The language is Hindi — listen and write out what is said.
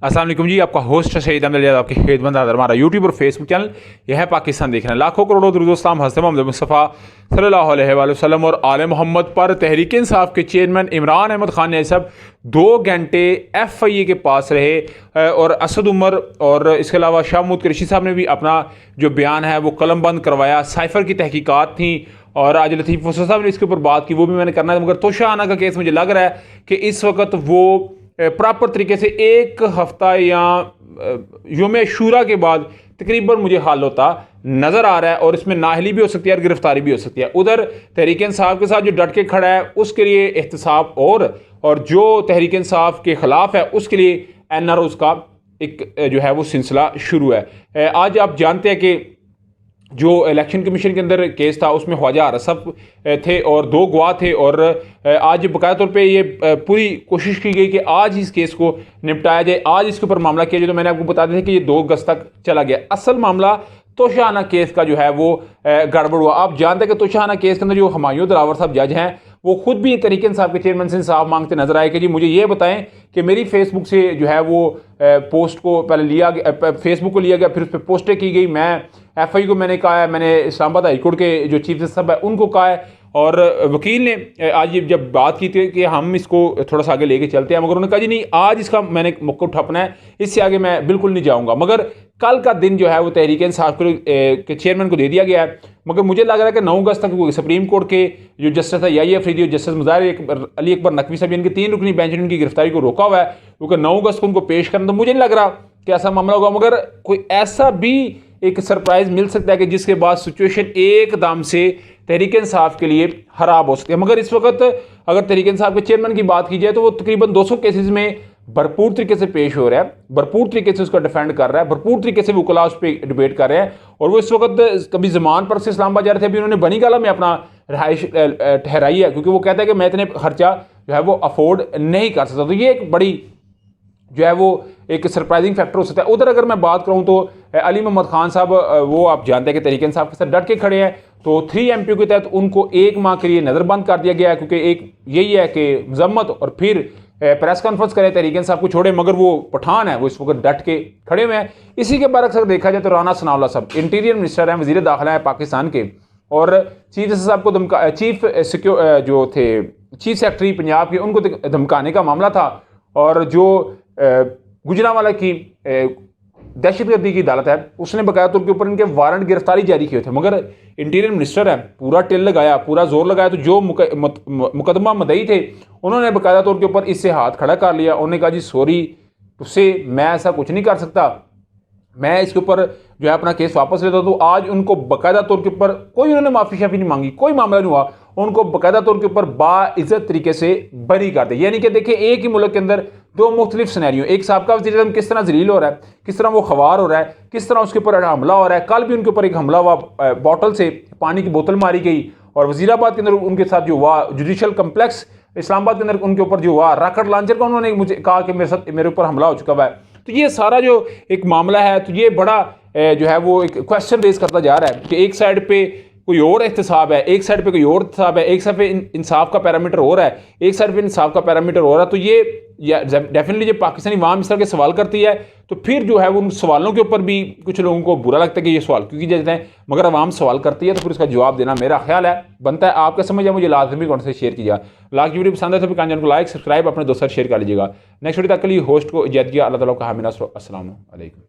अस्सलाम वालेकुम जी, आपका होस्ट शहीद अहमद अली, आपके खिदमत हाज़िर हमारा यूट्यूब और फेसबुक चैनल यह है पाकिस्तान देख रहे हैं। लाखों करोड़ों दुरूद-ओ-सलाम हज़रत मोहम्मद मुस्तफ़ा सल्लल्लाहु अलैहि वसल्लम और आले मोहम्मद पर। तहरीक इंसाफ के चेयरमैन इमरान अहमद खान ने सब 2 घंटे FIA के पास रहे और असद उमर और इसके अलावा शाह महमूद कुरैशी साहब ने भी अपना जो बयान है वो कलम बंद करवाया। साइफ़र की तहकीकात थी और आज लतीफ़ वसफ़ साहब ने इसके ऊपर बात की, वो भी मैंने करना है। मगर तोशाखाना का केस मुझे लग रहा है कि इस वक्त वो प्रॉपर तरीके से 1 हफ़्ता या योम शूरा के बाद तकरीबन मुझे हल होता नज़र आ रहा है। और इसमें नाअहली भी हो सकती है और गिरफ्तारी भी हो सकती है। उधर तहरीक इंसाफ के साथ जो डट के खड़ा है उसके लिए एहतसाब और जो तहरीक इंसाफ के ख़िलाफ़ है उसके लिए NROs का एक जो है वो सिलसिला शुरू है। आज आप जानते हैं कि जो इलेक्शन कमीशन के अंदर केस था उसमें ख्वाजा आरसफ थे और 2 गवाह थे और आज बाकायदा तौर पे ये पूरी कोशिश की गई कि आज इस केस को निपटाया जाए, आज इसके ऊपर मामला किया जाए। तो मैंने आपको बता दिया था कि ये 2 अगस्त तक चला गया। असल मामला तोशाखाना केस का जो है वो गड़बड़ हुआ। आप जानते हैं कि तोशाखाना केस के अंदर जो हुमायूं दिलावर साहब जज हैं वो खुद भी तहरीक इंसाफ के चेयरमैन से इंसाफ मांगते नजर आए कि जी मुझे ये बताएं कि मेरी फेसबुक से जो है वो पोस्ट को पहले लिया गया, फेसबुक को लिया गया, फिर उस पर पोस्टें की गई। मैं FI को मैंने कहा है, मैंने इस्लामाबाद हाई कोर्ट के जो चीफ जस्टिस साहब है उनको कहा है और वकील ने आज जब बात की थी कि हम इसको थोड़ा सा आगे लेके चलते हैं, मगर उन्होंने कहा जी नहीं, आज इसका मैंने मौका उठाना है, इससे आगे मैं बिल्कुल नहीं जाऊंगा। मगर कल का दिन जो है वो तहरीक इंसाफ के चेयरमैन को दे दिया गया है। मगर मुझे लग रहा है कि 9 अगस्त तक सुप्रीम कोर्ट के जो जस्टिस है याही अफरीदी और जस्टिस मुज़ाहिर अली अकबर नकवी साहब, इनकी 3 रुकनी बेंच ने उनकी गिरफ्तारी को रोका हुआ है क्योंकि 9 अगस्त को उनको पेश करना। तो मुझे नहीं लग रहा कि ऐसा मामला होगा, मगर कोई ऐसा भी एक सरप्राइज मिल सकता है कि जिसके बाद सिचुएशन एकदम से तहरीक इंसाफ के लिए खराब हो सकती है। मगर इस वक्त अगर तहरीक इंसाफ के चेयरमैन की बात की जाए तो वो तकरीबन 200 केसेस में भरपूर तरीके से पेश हो रहा है, भरपूर तरीके से उसका डिफेंड कर रहा है, भरपूर तरीके से वकला उस पर डिबेट कर रहे हैं। और वो इस वक्त कभी जमान पर से इस्लामाबाद जा रहे थे, अभी उन्होंने बनी गाला में अपना रहाइश ठहराई है क्योंकि वो कहता है कि मैं इतने खर्चा जो है वो अफोर्ड नहीं कर सकता। तो ये एक बड़ी जो है वो एक सरप्राइजिंग फैक्टर हो सकता है। उधर अगर मैं बात करूं तो अली मोहम्मद खान साहब, वो आप जानते हैं कि तहरीक इंसाफ के साथ डट के खड़े हैं, तो 3 MPO के तहत उनको 1 माह के लिए नज़रबंद कर दिया गया है क्योंकि एक यही है कि मजम्मत और फिर प्रेस कॉन्फ्रेंस करें, तहरीक इंसाफ को छोड़े। मगर वो पठान है, वो इस वक्त डट के खड़े हुए हैं। इसी के बारे में देखा जाए तो राना सनाउल्लाह साहब इंटीरियर मिनिस्टर हैं, वजीर दाखिला है पाकिस्तान के, और चीफ जस्टिस साहब को जो थे चीफ सेक्रेटरी पंजाब के, उनको धमकाने का मामला था। और जो गुजरांवाला की दहशतगर्दी की अदालत है उसने बकाया तौर के ऊपर इनके वारंट गिरफ्तारी जारी किए थे, मगर इंटीरियर मिनिस्टर है, पूरा टिल लगाया, पूरा जोर लगाया। तो जो मुकदमा मदई थे उन्होंने बकायदा तौर के ऊपर इससे हाथ खड़ा कर लिया। उन्होंने कहा जी सॉरी, उससे मैं ऐसा कुछ नहीं कर सकता, मैं इसके ऊपर जो है अपना केस वापस लेता हूं। तो आज उनको बकायदा तौर के ऊपर कोई उन्होंने माफ़ी शाफी नहीं मांगी, कोई मामला नहीं हुआ, उनको बकायदा तौर के ऊपर बाइज्जत तरीके से बरी कर दे। यानी कि देखिए, एक ही मुल्क के अंदर 2 मुख्तलिफ सिनेरियो, एक साबका वज़ीर आज़म किस तरह जलील हो रहा है, किस तरह वो खवार हो रहा है, किस तरह उसके ऊपर हमला हो रहा है। कल भी उनके ऊपर एक हमला हुआ, बॉटल से पानी की बोतल मारी गई। और वज़ीराबाद के अंदर उनके साथ जो हुआ जुडिशल कम्प्लेक्स इस्लामाबाद के अंदर उनके ऊपर जो हुआ रॉकेट लॉन्चर का, उन्होंने मुझे कहा कि मेरे ऊपर हमला हो चुका है। तो ये सारा जो एक मामला है, तो ये बड़ा जो है वो एक क्वेश्चन रेज करता जा रहा है कि एक साइड पे कोई और एहतसाब है, एक साइड पे कोई और एहतसाब है, एक साइड पे इंसाफ का पैरामीटर हो रहा है, एक साइड पे इंसाफ का पैरामीटर हो रहा है। तो ये डेफिनेटली जब पाकिस्तानी अवाम इस तरह के सवाल करती है तो फिर जो है वो उन सवालों के ऊपर भी कुछ लोगों को बुरा लगता है कि ये सवाल क्यों किए जाते हैं। मगर अवाम सवाल करती है तो फिर उसका जवाब देना मेरा ख्याल है बनता है। आपका समझ है, मुझे लाजमी कौन से शेयर कीजिएगा। लाइक वीडियो पसंद है तो चैनल को लाइक सब्सक्राइब अपने दोस्तों शेयर कर लीजिएगा। नेक्स्ट वीडियो तक के लिए होस्ट को इजाज़त दिया। अल्लाह ताला का हामी नस्र। अस्सलाम वालेकुम।